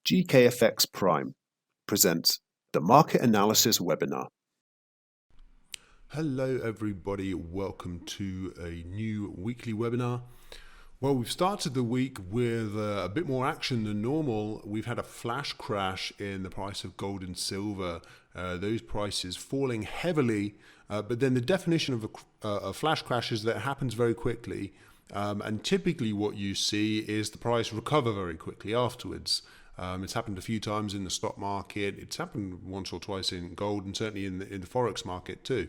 GKFX Prime presents the Market Analysis Webinar. Hello everybody, welcome to a new weekly webinar. Well, we've started the week with a bit more action than normal. We've had a flash crash in the price of gold and silver, those prices falling heavily, but then the definition of a flash crash is that it happens very quickly, and typically what you see is the price recover very quickly afterwards. It's happened a few times in the stock market, it's happened once or twice in gold, and certainly in the FOREX market too.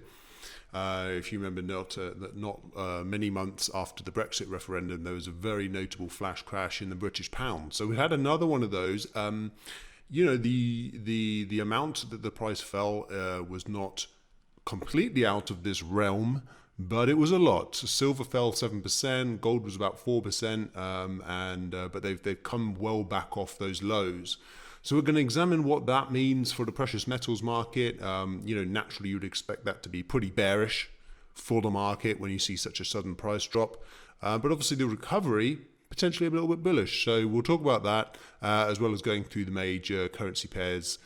If you remember, not many months after the Brexit referendum, there was a very notable flash crash in the British pound. So we had another one of those. The amount that the price fell was not completely out of this realm, but it was a lot. So silver fell 7%, gold was about 4%, but they've come well back off those lows. So we're going to examine what that means for the precious metals market. Naturally you'd expect that to be pretty bearish for the market when you see such a sudden price drop. But obviously the recovery, potentially a little bit bullish. So we'll talk about that as well as going through the major currency pairs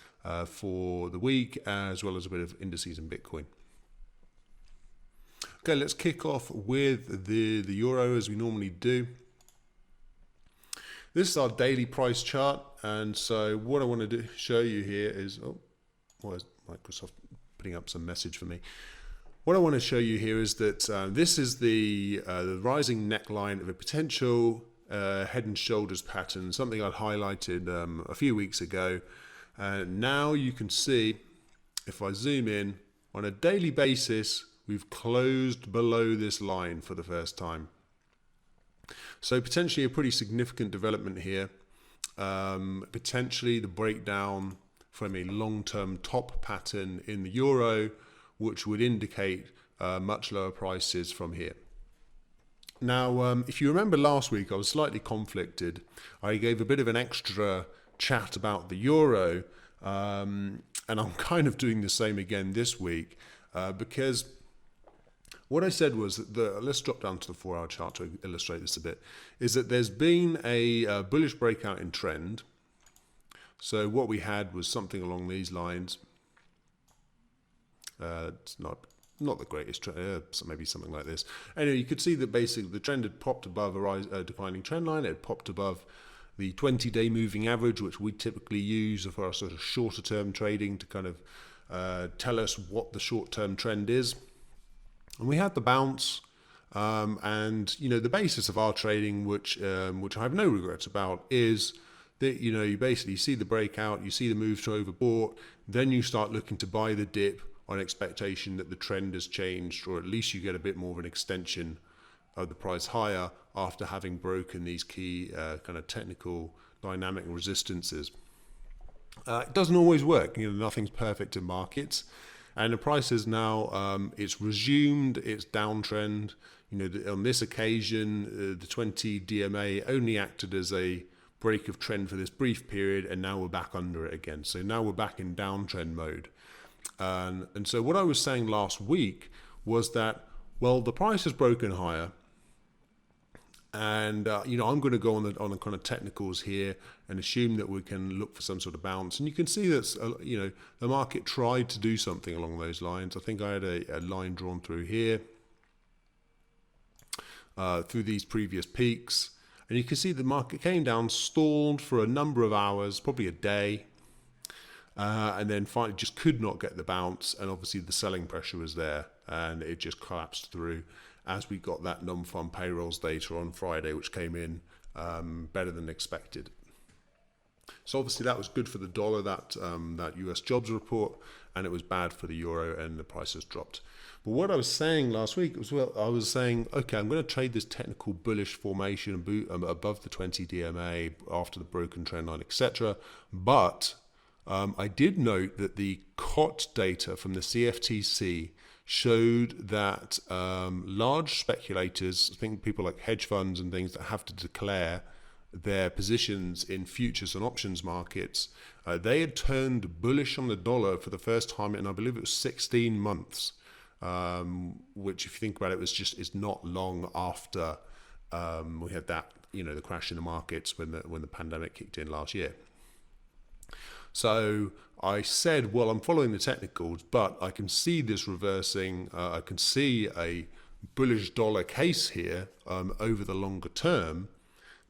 for the week, as well as a bit of indices and Bitcoin. Okay, let's kick off with the euro as we normally do. This is our daily price chart, and so what I want to show you here is, why is Microsoft putting up some message for me? What I want to show you here is that this is the rising neckline of a potential head and shoulders pattern, something I'd highlighted a few weeks ago. Now you can see, if I zoom in, on a daily basis, we've closed below this line for the first time. So potentially a pretty significant development here. Potentially the breakdown from a long-term top pattern in the euro, which would indicate much lower prices from here. Now, if you remember last week, I was slightly conflicted. I gave a bit of an extra chat about the euro, and I'm kind of doing the same again this week, because what I said was that let's drop down to the 4-hour chart to illustrate this a bit, is that there's been a bullish breakout in trend. So what we had was something along these lines. It's not the greatest trend, maybe something like this. Anyway, you could see that basically the trend had popped above a declining trend line. It had popped above the 20-day moving average, which we typically use for our sort of shorter term trading to kind of tell us what the short-term trend is. And we had the bounce, and the basis of our trading, which I have no regrets about, is that you basically see the breakout, you see the move to overbought, then you start looking to buy the dip on expectation that the trend has changed, or at least you get a bit more of an extension of the price higher after having broken these key kind of technical dynamic resistances. It doesn't always work. Nothing's perfect in markets. And the price is now, it's resumed its downtrend. On this occasion, the 20 DMA only acted as a break of trend for this brief period, and now we're back under it again. So now we're back in downtrend mode. And so what I was saying last week was that, well, the price has broken higher. And I'm going to go on the kind of technicals here and assume that we can look for some sort of bounce. And you can see that the market tried to do something along those lines. I think I had a line drawn through here, through these previous peaks, and you can see the market came down, stalled for a number of hours, probably a day, and then finally just could not get the bounce. And obviously the selling pressure was there, and it just collapsed through as we got that non-farm payrolls data on Friday, which came in better than expected. So obviously that was good for the dollar, that US jobs report, and it was bad for the euro, and the prices dropped. But what I was saying last week was, I was saying, okay, I'm going to trade this technical bullish formation above the 20 DMA after the broken trend line, etc. But I did note that the COT data from the CFTC showed that large speculators, I think people like hedge funds and things that have to declare their positions in futures and options markets, they had turned bullish on the dollar for the first time in, I believe it was 16 months, which if you think about it, is not long after we had that, the crash in the markets when the pandemic kicked in last year. So I said, well, I'm following the technicals, but I can see this reversing. I can see a bullish dollar case here over the longer term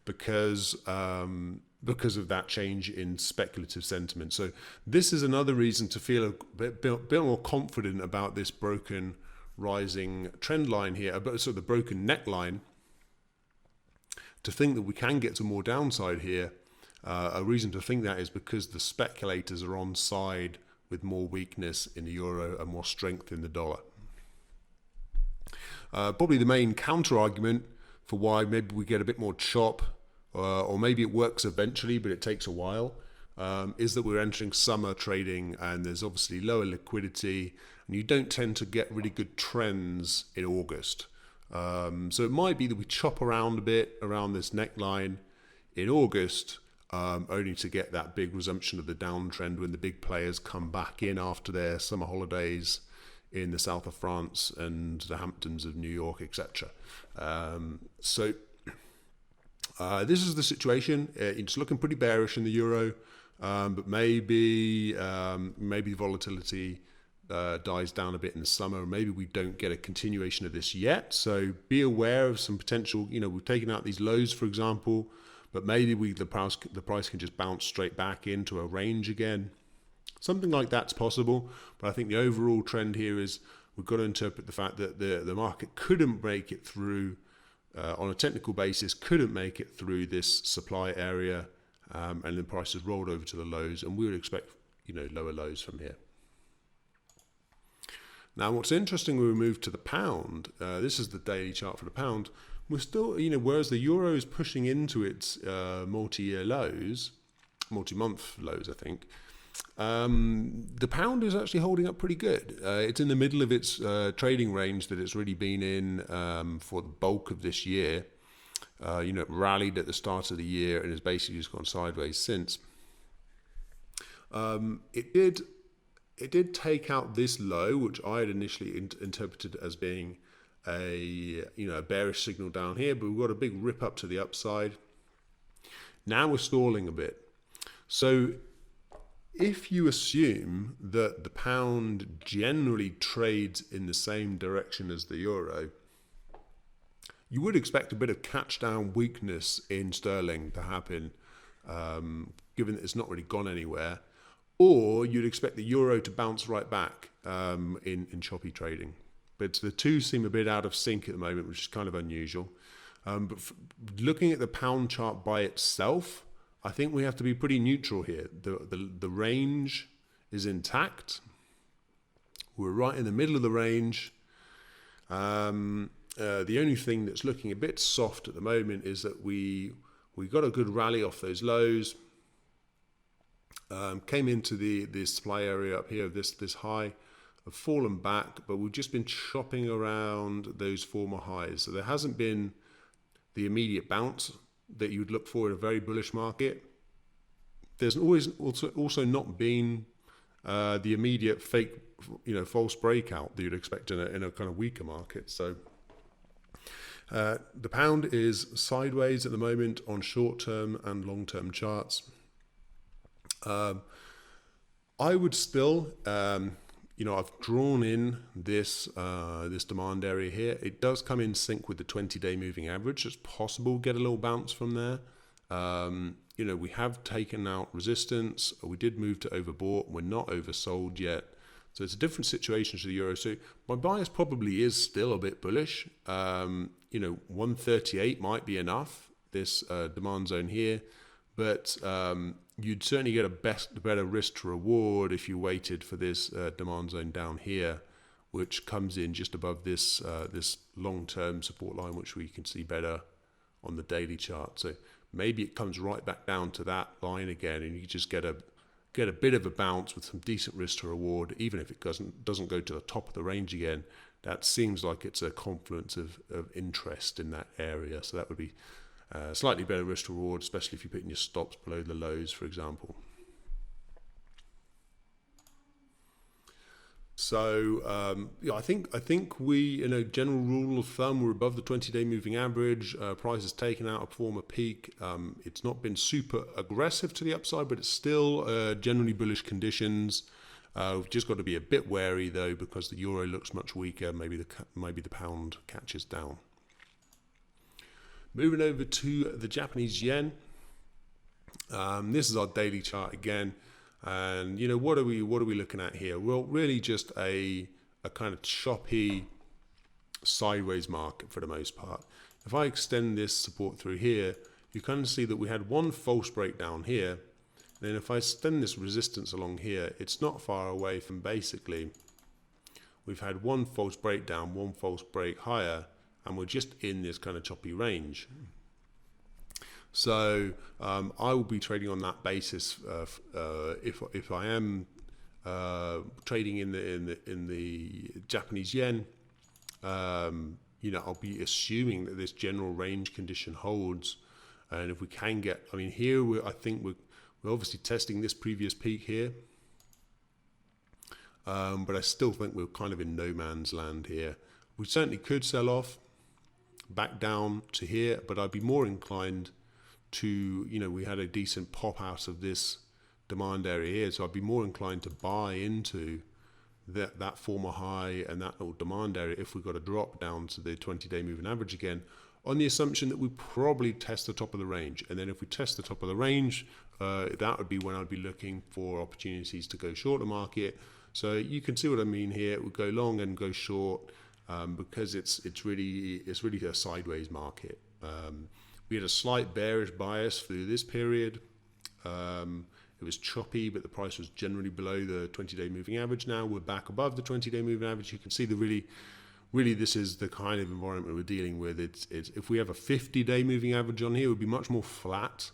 because of that change in speculative sentiment. So this is another reason to feel a bit more confident about this broken rising trend line here, so the broken neckline, to think that we can get to more downside here. A reason to think that is because the speculators are on side with more weakness in the euro and more strength in the dollar. Probably the main counter argument for why maybe we get a bit more chop, or maybe it works eventually but it takes a while, is that we're entering summer trading and there's obviously lower liquidity and you don't tend to get really good trends in August. So it might be that we chop around a bit around this neckline in August, only to get that big resumption of the downtrend when the big players come back in after their summer holidays in the south of France and the Hamptons of New York, etc. So this is the situation. It's looking pretty bearish in the euro, but maybe the volatility dies down a bit in the summer. Maybe we don't get a continuation of this yet. So be aware of some potential. We've taken out these lows, for example, but maybe the price can just bounce straight back into a range again. Something like that's possible, but I think the overall trend here is we've got to interpret the fact that the market couldn't break it through on a technical basis, couldn't make it through this supply area, and the price has rolled over to the lows, and we would expect lower lows from here. Now, what's interesting when we move to the pound, this is the daily chart for the pound. We're still, whereas the euro is pushing into its multi-year lows, multi-month lows, I think. The pound is actually holding up pretty good. It's in the middle of its trading range that it's really been in for the bulk of this year. It rallied at the start of the year and has basically just gone sideways since. It did take out this low, which I had initially interpreted as being a bearish signal down here, but we've got a big rip up to the upside. Now we're stalling a bit. So if you assume that the pound generally trades in the same direction as the euro, you would expect a bit of catch down weakness in sterling to happen, given that it's not really gone anywhere, or you'd expect the euro to bounce right back in choppy trading. But the two seem a bit out of sync at the moment, which is kind of unusual. But looking at the pound chart by itself, I think we have to be pretty neutral here. The range is intact. We're right in the middle of the range. The only thing that's looking a bit soft at the moment is that we got a good rally off those lows. Came into the supply area up here of this high, have fallen back, but we've just been chopping around those former highs. So there hasn't been the immediate bounce that you would look for in a very bullish market. There's always also not been the immediate fake, false breakout that you'd expect in a kind of weaker market. So the pound is sideways at the moment on short-term and long-term charts. I would still, I've drawn in this demand area here. It does come in sync with the 20-day moving average. It's possible to get a little bounce from there. We have taken out resistance. We did move to overbought. We're not oversold yet. So it's a different situation to the euro. So my bias probably is still a bit bullish. 138 might be enough, this demand zone here. But you'd certainly get a better risk to reward if you waited for this demand zone down here, which comes in just above this long-term support line, which we can see better on the daily chart. So maybe it comes right back down to that line again, and you just get a bit of a bounce with some decent risk to reward, even if it doesn't go to the top of the range again. That seems like it's a confluence of interest in that area. So that would be slightly better risk to reward, especially if you're putting your stops below the lows, for example. So I think we, in a general rule of thumb, we're above the 20-day moving average. Price has taken out a former peak. It's not been super aggressive to the upside, but it's still generally bullish conditions. We've just got to be a bit wary though, because the euro looks much weaker. Maybe the pound catches down. Moving over to the Japanese yen. This is our daily chart again. And what are we looking at here? Well, really just a kind of choppy sideways market for the most part. If I extend this support through here, you kind of see that we had one false breakdown here. Then if I extend this resistance along here, it's not far away from basically we've had one false breakdown, one false break higher, and we're just in this kind of choppy range. So I will be trading on that basis. If I am trading in the Japanese yen, I'll be assuming that this general range condition holds. And if we can get, here I think we're obviously testing this previous peak here, but I still think we're kind of in no man's land here. We certainly could sell off back down to here, but I'd be more inclined to, we had a decent pop out of this demand area here, so I'd be more inclined to buy into that former high and that little demand area if we got a drop down to the 20-day moving average again, on the assumption that we probably test the top of the range. And then if we test the top of the range, that would be when I'd be looking for opportunities to go short the market. So you can see what I mean here. It would go long and go short because it's really a sideways market. We had a slight bearish bias through this period. It was choppy, but the price was generally below the 20-day moving average. Now we're back above the 20-day moving average. You can see really this is the kind of environment we're dealing with. It's if we have a 50-day moving average on here, it would be much more flat,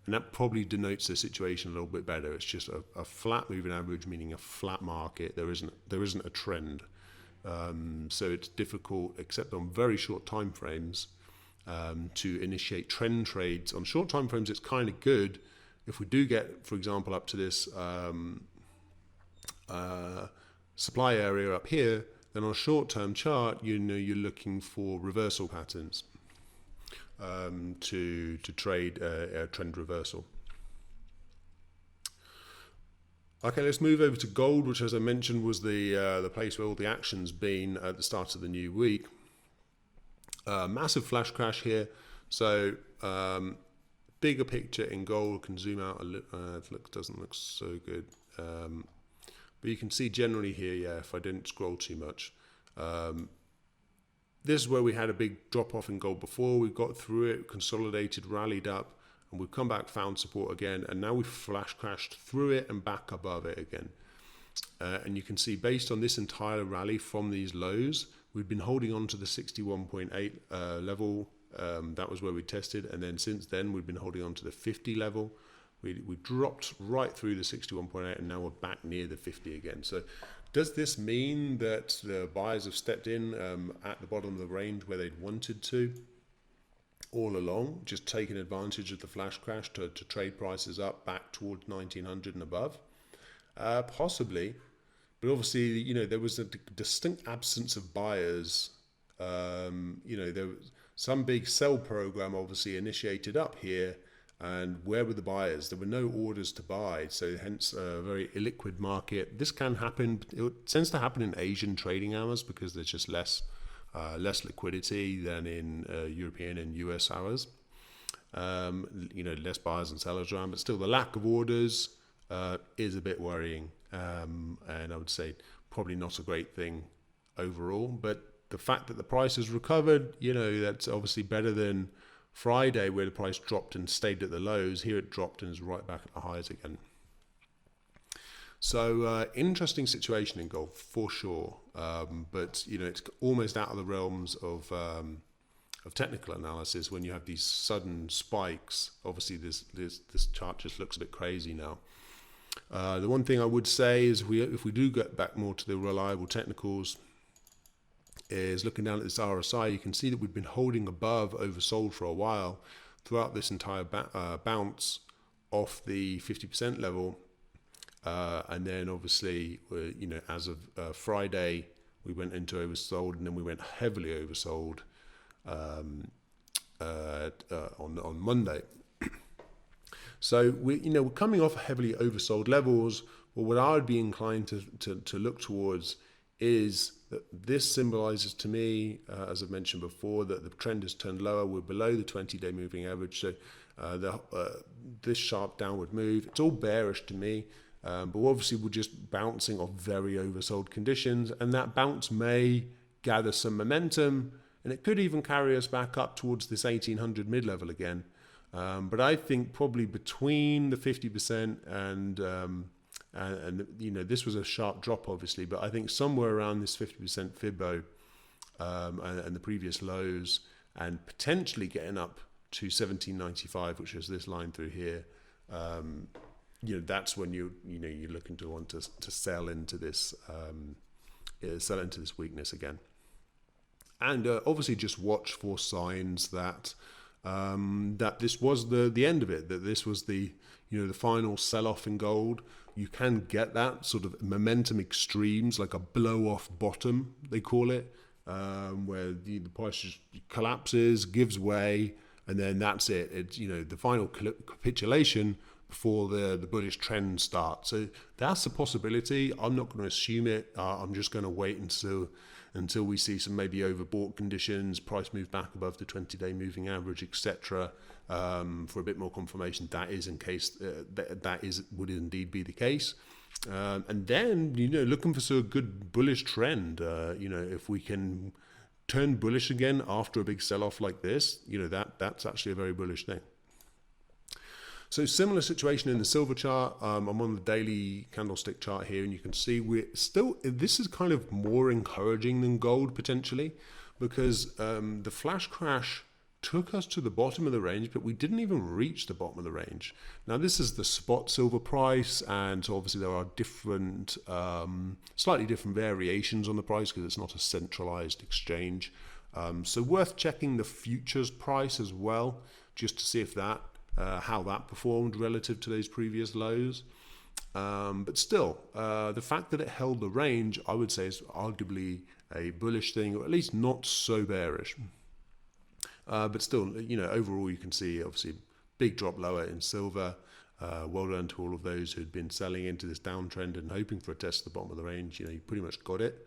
and that probably denotes the situation a little bit better. It's just a flat moving average, meaning a flat market. There isn't a trend, so it's difficult, except on very short time frames, to initiate trend trades. On short time frames, it's kind of good. If we do get, for example, up to this supply area up here, then on a short-term chart, you're looking for reversal patterns to trade a trend reversal. Okay, let's move over to gold, which, as I mentioned, was the place where all the action's been at the start of the new week. Massive flash crash here. So bigger picture in gold. Can zoom out a little. It doesn't look so good. But you can see generally here, if I didn't scroll too much, this is where we had a big drop off in gold before. We got through it, consolidated, rallied up, and we've come back, found support again, and now we've flash crashed through it and back above it again. And you can see, based on this entire rally from these lows, we've been holding on to the 61.8 level. That was where we tested, and then since then we've been holding on to the 50 level. We dropped right through the 61.8, and now we're back near the 50 again. So does this mean that the buyers have stepped in at the bottom of the range where they'd wanted to all along, just taking advantage of the flash crash to trade prices up back towards 1900 and above? Possibly, but obviously, there was a distinct absence of buyers. There was some big sell program obviously initiated up here, and where were the buyers? There were no orders to buy, so hence a very illiquid market. This can happen. It tends to happen in Asian trading hours because there's just less liquidity than in European and US hours. Less buyers and sellers around, but still the lack of orders is a bit worrying, and I would say probably not a great thing overall. But the fact that the price has recovered, that's obviously better than Friday, where the price dropped and stayed at the lows. Here it dropped and is right back at the highs again. So interesting situation in gold for sure, but it's almost out of the realms of technical analysis when you have these sudden spikes. Obviously, this chart just looks a bit crazy now. The one thing I would say is if we do get back more to the reliable technicals, is looking down at this RSI, you can see that we've been holding above oversold for a while throughout this entire bounce off the 50% level. And then obviously, as of Friday, we went into oversold, and then we went heavily oversold on Monday. So we're coming off heavily oversold levels. Well, what I would be inclined to look towards is that this symbolizes to me, as I've mentioned before, that the trend has turned lower. We're below the 20-day moving average. So this sharp downward move, it's all bearish to me. But obviously we're just bouncing off very oversold conditions, and that bounce may gather some momentum, and it could even carry us back up towards this 1800 mid-level again. But I think probably between the 50% and this was a sharp drop obviously, but I think somewhere around this 50% Fibbo and the previous lows, and potentially getting up to 1795, which is this line through here. That's when you're looking to want to sell into this weakness again. And obviously just watch for signs that this was the end of it, that this was the final sell-off in gold. You can get that sort of momentum extremes, like a blow-off bottom, they call it, where the price just collapses, gives way, and then that's it. It's the final capitulation before the bullish trend starts. So that's a possibility. I'm not going to assume it. I'm just going to wait until we see some maybe overbought conditions, price move back above the 20-day moving average, etc., for a bit more confirmation. That is in case would indeed be the case. And then looking for sort of good bullish trend. If we can turn bullish again after a big sell-off like this, that's actually a very bullish thing. So similar situation in the silver chart. I'm on the daily candlestick chart here, and you can see this is kind of more encouraging than gold potentially, because the flash crash took us to the bottom of the range, but we didn't even reach the bottom of the range. Now this is the spot silver price, and so obviously there are different, slightly different variations on the price because it's not a centralized exchange. So worth checking the futures price as well, just to see if how that performed relative to those previous lows. But still, the fact that it held the range, I would say, is arguably a bullish thing, or at least not so bearish. But still, overall you can see obviously big drop lower in silver. Well done to all of those who'd been selling into this downtrend and hoping for a test at the bottom of the range. You pretty much got it.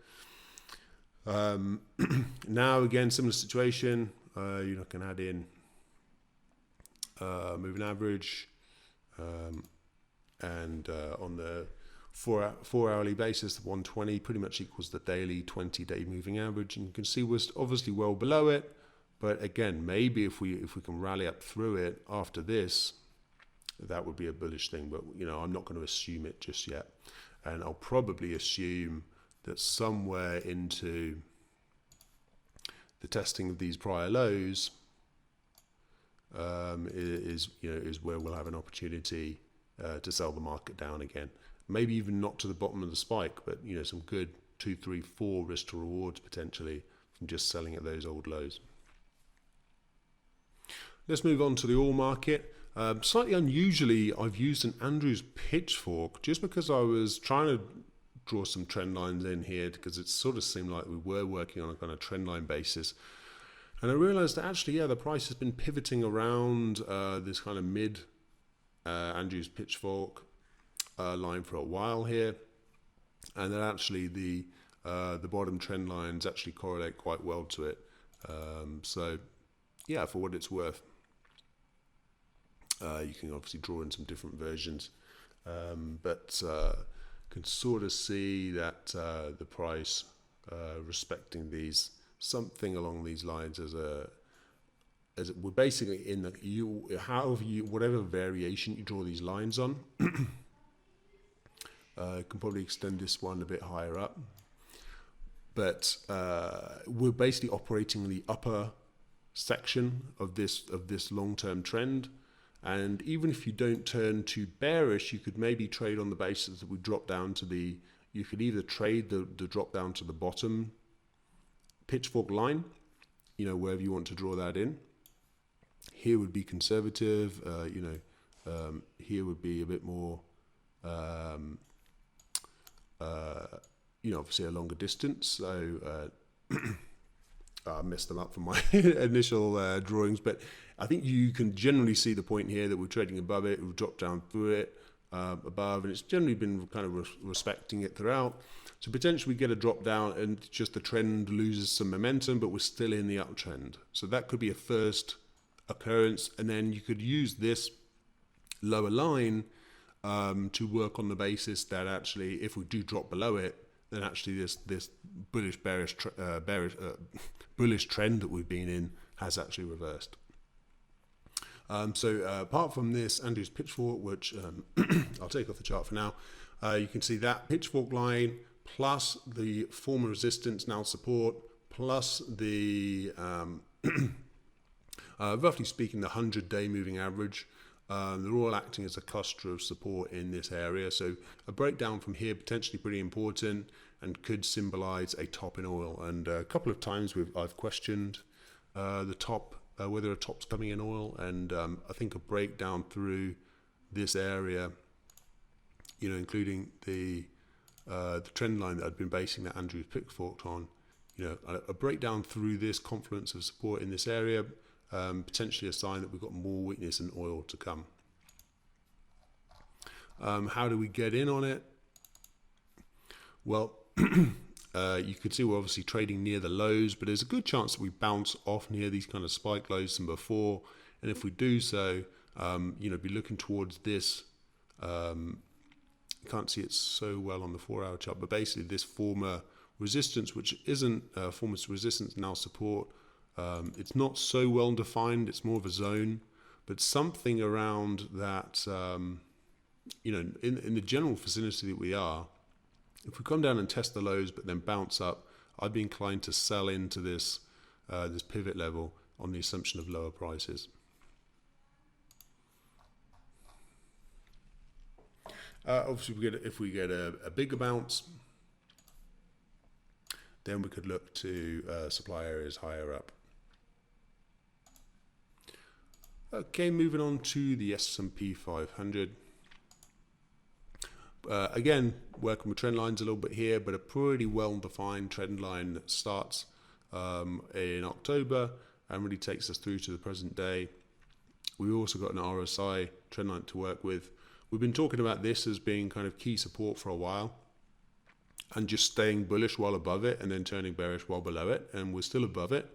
Now again, similar situation. You can add in moving average, and on the four hourly basis, the 120 pretty much equals the daily 20-day moving average, and you can see we're obviously well below it. But again, maybe if we can rally up through it after this, that would be a bullish thing. But I'm not going to assume it just yet, and I'll probably assume that somewhere into the testing of these prior lows is where we'll have an opportunity to sell the market down again. Maybe even not to the bottom of the spike, but some good 2, 3, 4 risk to rewards potentially from just selling at those old lows. Let's move on to the oil market. Slightly unusually, I've used an Andrews pitchfork just because I was trying to draw some trend lines in here, because it sort of seemed like we were working on a kind of trend line basis. And I realized that actually, the price has been pivoting around this kind of mid Andrews pitchfork line for a while here, and that actually the bottom trend lines actually correlate quite well to it. So for what it's worth, you can obviously draw in some different versions, but can sort of see that the price respecting these, something along these lines, as we're basically in whatever variation you draw these lines on. Can probably extend this one a bit higher up, but we're basically operating in the upper section of this long-term trend. And even if you don't turn too bearish, you could maybe trade on the basis that we drop down to you could either trade the drop down to the bottom pitchfork line, wherever you want to draw that in. Here would be conservative, here would be a bit more obviously a longer distance. So I messed them up from my initial drawings, but I think you can generally see the point here that we're trading above it. We've dropped down through it above, and it's generally been kind of respecting it throughout. So potentially we get a drop down and just the trend loses some momentum, but we're still in the uptrend. So that could be a first occurrence, and then you could use this lower line to work on the basis that actually if we do drop below it, then actually this bullish bullish trend that we've been in has actually reversed. So apart from this Andrew's pitchfork, which I'll take off the chart for now, you can see that pitchfork line plus the former resistance, now support, plus the roughly speaking the 100-day moving average. They're all acting as a cluster of support in this area. So a breakdown from here potentially pretty important and could symbolize a top in oil. And a couple of times I've questioned the top, whether a top's coming in oil, and I think a breakdown through this area, including the trend line that I'd been basing that Andrew's pitchfork on, a breakdown through this confluence of support in this area, potentially a sign that we've got more weakness in oil to come. How do we get in on it? Well, you can see we're obviously trading near the lows, but there's a good chance that we bounce off near these kind of spike lows from before. And if we do so, be looking towards this. You can't see it so well on the 4-hour chart, but basically this former resistance, which isn't former resistance, now support. It's not so well defined. It's more of a zone, but something around that, in the general vicinity that we are, if we come down and test the lows but then bounce up, I'd be inclined to sell into this this pivot level on the assumption of lower prices. Obviously, if we get a bigger bounce, then we could look to supply areas higher up. Okay, moving on to the S&P 500. Again, working with trend lines a little bit here, but a pretty well-defined trend line that starts in October and really takes us through to the present day. We've also got an RSI trend line to work with. We've been talking about this as being kind of key support for a while and just staying bullish while above it and then turning bearish while below it, and we're still above it.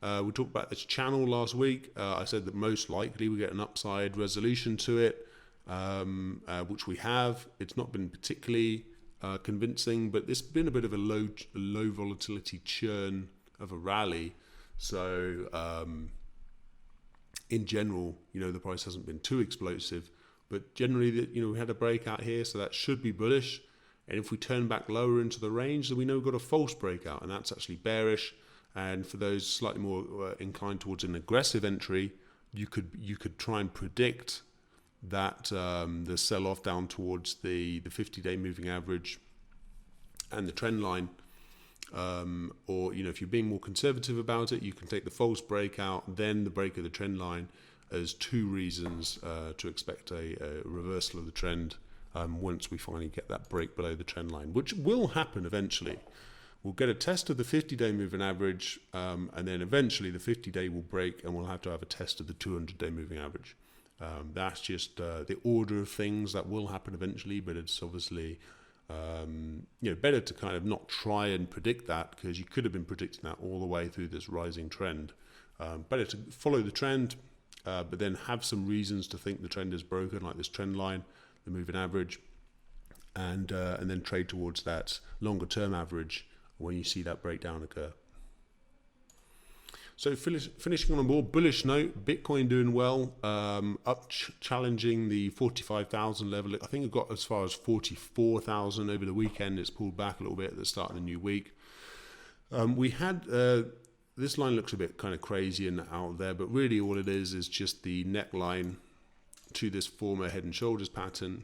We talked about this channel last week. I said that most likely we get an upside resolution to it, which we have. It's not been particularly convincing, but it's been a bit of a low volatility churn of a rally. So in general, the price hasn't been too explosive, but generally, we had a breakout here, so that should be bullish. And if we turn back lower into the range, then we know we've got a false breakout, and that's actually bearish. And for those slightly more inclined towards an aggressive entry, you could try and predict that the sell-off down towards the 50-day moving average and the trend line, or if you're being more conservative about it, you can take the false breakout, then the break of the trend line as two reasons to expect a reversal of the trend once we finally get that break below the trend line, which will happen eventually. We'll get a test of the 50-day moving average, and then eventually the 50-day will break, and we'll have to have a test of the 200-day moving average. That's just the order of things that will happen eventually, but it's obviously better to kind of not try and predict that, because you could have been predicting that all the way through this rising trend. Better to follow the trend, but then have some reasons to think the trend is broken, like this trend line, the moving average, and then trade towards that longer term average when you see that breakdown occur. So finishing on a more bullish note, Bitcoin doing well, challenging the 45,000 level. I think it got as far as 44,000 over the weekend. It's pulled back a little bit at the start of the new week. We had this line looks a bit kind of crazy and out there, but really all it is just the neckline to this former head and shoulders pattern,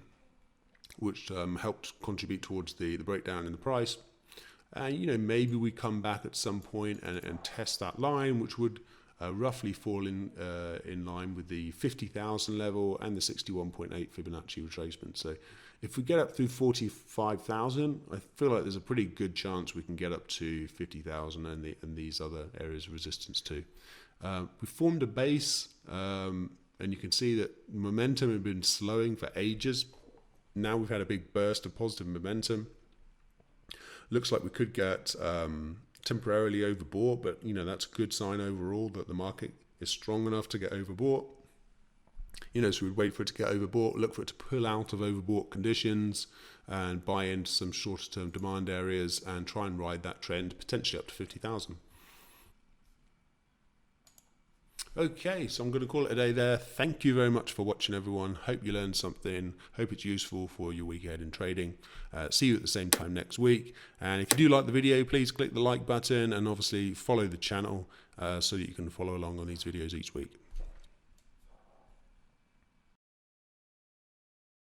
which helped contribute towards the breakdown in the price. And maybe we come back at some point and test that line, which would roughly fall in line with the 50,000 level and the 61.8 Fibonacci retracement. So if we get up through 45,000, I feel like there's a pretty good chance we can get up to 50,000 and these other areas of resistance too. We formed a base, and you can see that momentum had been slowing for ages. Now we've had a big burst of positive momentum. Looks like we could get temporarily overbought, but that's a good sign overall that the market is strong enough to get overbought. So we'd wait for it to get overbought, look for it to pull out of overbought conditions and buy into some shorter term demand areas and try and ride that trend potentially up to 50,000. Okay, so I'm going to call it a day there. Thank you very much for watching, everyone. Hope you learned something. Hope it's useful for your week ahead in trading. See you at the same time next week. And if you do like the video, please click the like button and obviously follow the channel so that you can follow along on these videos each week.